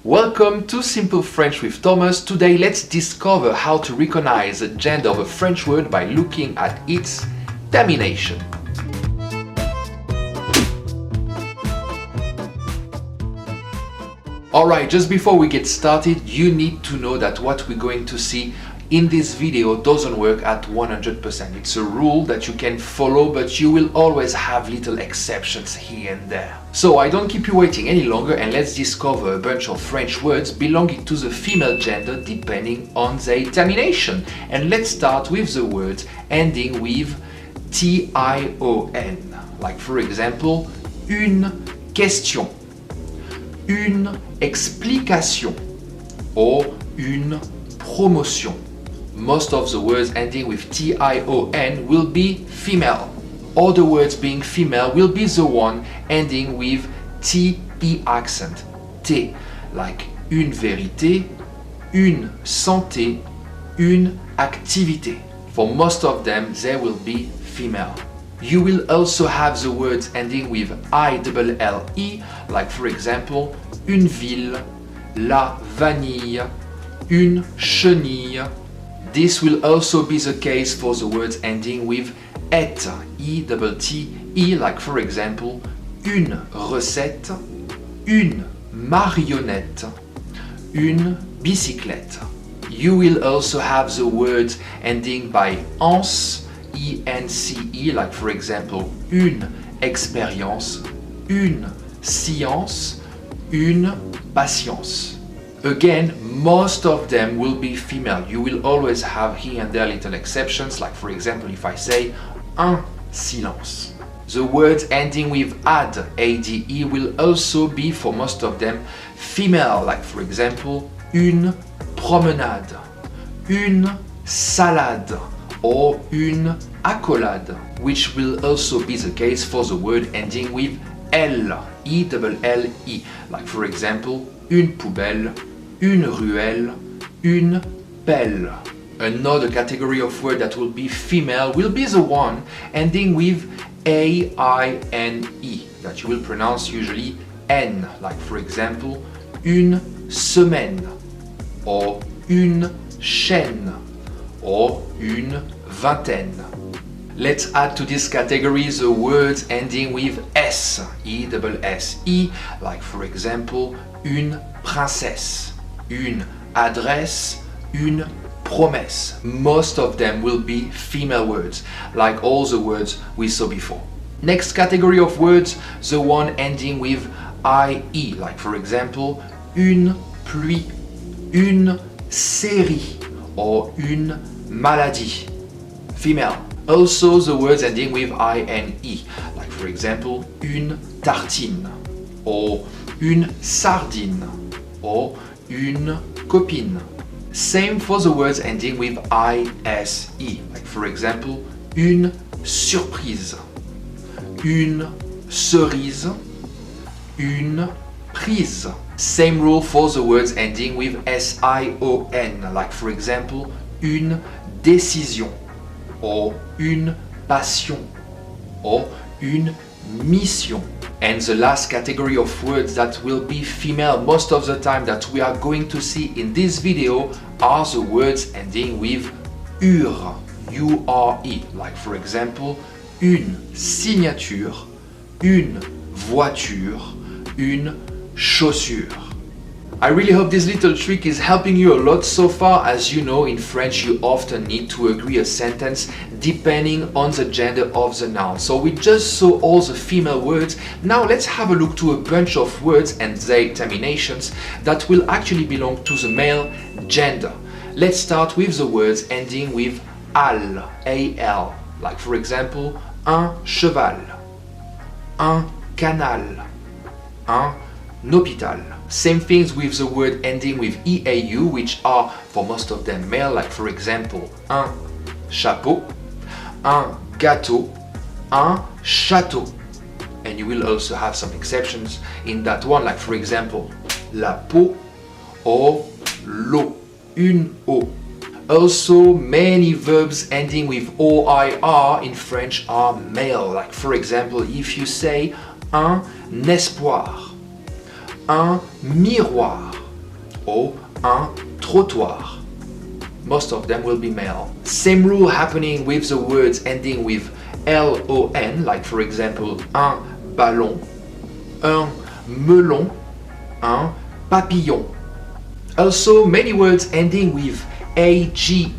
Welcome to Simple French with Thomas. Today let's discover how to recognize the gender of a French word by looking at its termination. Alright, just before we get started, you need to know that what we're going to see in this video doesn't work at 100%. It's a rule that you can follow, but you will always have little exceptions here and there. So I don't keep you waiting any longer and let's discover a bunch of French words belonging to the female gender depending on their termination. And let's start with the words ending with tion, like for example, une question, une explication, or une promotion. Most of the words ending with tion will be female. Other words being female will be the one ending with te accent, t, like une vérité, une santé, une activité. For most of them, they will be female. You will also have the words ending with ILLE, like for example, une ville, la vanille, une chenille. This will also be the case for the words ending with et, E-T-T-E, like for example, une recette, une marionnette, une bicyclette. You will also have the words ending by ence, E-N-C-E, like for example, une expérience, une science, une patience. Again, most of them will be female. You will always have here and there little exceptions, like for example, if I say un silence. The words ending with ad, A-D-E, will also be, for most of them, female, like for example, une promenade, une salade, or une accolade, which will also be the case for the word ending with L, E-L-L-E, like for example, une poubelle, une ruelle, une pelle. Another category of word that will be female will be the one ending with A-I-N-E, that you will pronounce usually N, like for example, une semaine, or une chaîne, or une vingtaine. Let's add to this category the words ending with S, E-S-S-E, like for example, une princesse, une adresse, une promesse. Most of them will be female words, like all the words we saw before. Next category of words, the one ending with IE, like for example, une pluie, une série, or une maladie. Female. Also the words ending with INE, like for example, une tartine, or une sardine, or une copine. Same for the words ending with ISE, like for example, une surprise, une cerise, une prise. Same rule for the words ending with SION, like for example, une décision, or une passion, or une mission. And the last category of words that will be female most of the time that we are going to see in this video are the words ending with URE, U-R-E, like for example, une signature, une voiture, une chaussure. I really hope this little trick is helping you a lot so far. As you know, in French you often need to agree a sentence depending on the gender of the noun. So we just saw all the female words. Now let's have a look to a bunch of words and their terminations that will actually belong to the male gender. Let's start with the words ending with al, A-L, like for example, un cheval, un canal, un hôpital. Same things with the word ending with EAU, which are for most of them male, like for example, un chapeau, un gâteau, un château. And you will also have some exceptions in that one, like for example, la peau or l'eau, une eau. Also, many verbs ending with OIR in French are male, like for example, if you say un espoir, un miroir, or un trottoir. Most of them will be male. Same rule happening with the words ending with LON, like for example, un ballon, un melon, un papillon. Also, many words ending with AGE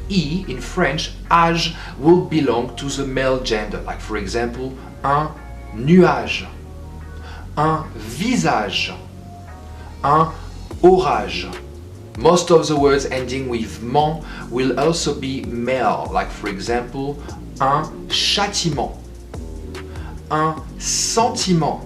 in French, âge, will belong to the male gender, like for example, un nuage, un visage, un orage. Most of the words ending with ment will also be male, like for example, un châtiment, un sentiment,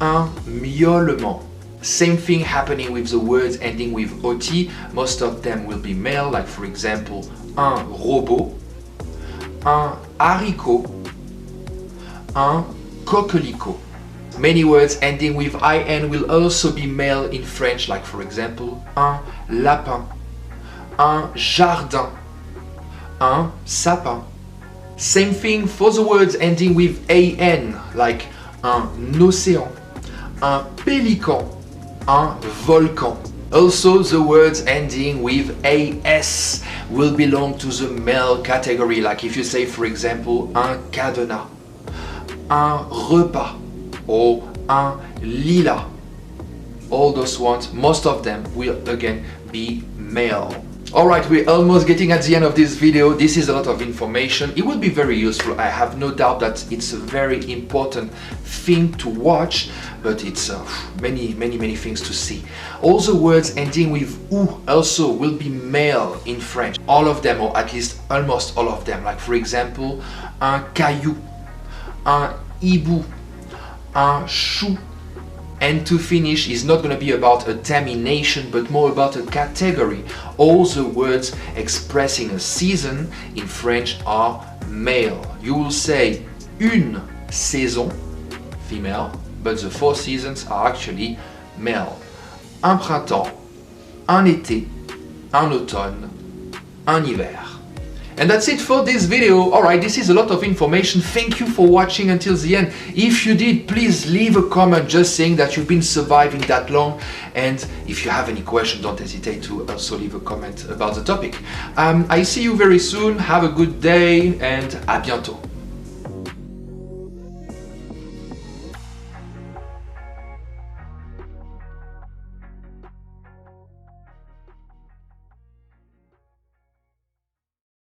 un miaulement. Same thing happening with the words ending with OT. Most of them will be male, like for example, un robot, un haricot, un coquelicot. Many words ending with IN will also be male in French, like for example, un lapin, un jardin, un sapin. Same thing for the words ending with AN, like un océan, un pélican, un volcan. Also, the words ending with AS will belong to the male category, like if you say, for example, un cadenas, un repas, or un lilas. All those ones, most of them will again be male. Alright, we're almost getting at the end of this video. This is a lot of information. It will be very useful. I have no doubt that it's a very important thing to watch, but it's many things to see. All the words ending with OU also will be male in French. All of them, or at least almost all of them. Like for example, un caillou, un hibou, un chou. And to finish is not going to be about a termination, but more about a category. All the words expressing a season in French are male. You will say une saison, female, but the 4 seasons are actually male. Un printemps, un été, un automne, un hiver. And that's it for this video. Alright, this is a lot of information. Thank you for watching until the end. If you did, please leave a comment just saying that you've been surviving that long. And if you have any questions, don't hesitate to also leave a comment about the topic. I see you very soon. Have a good day and à bientôt.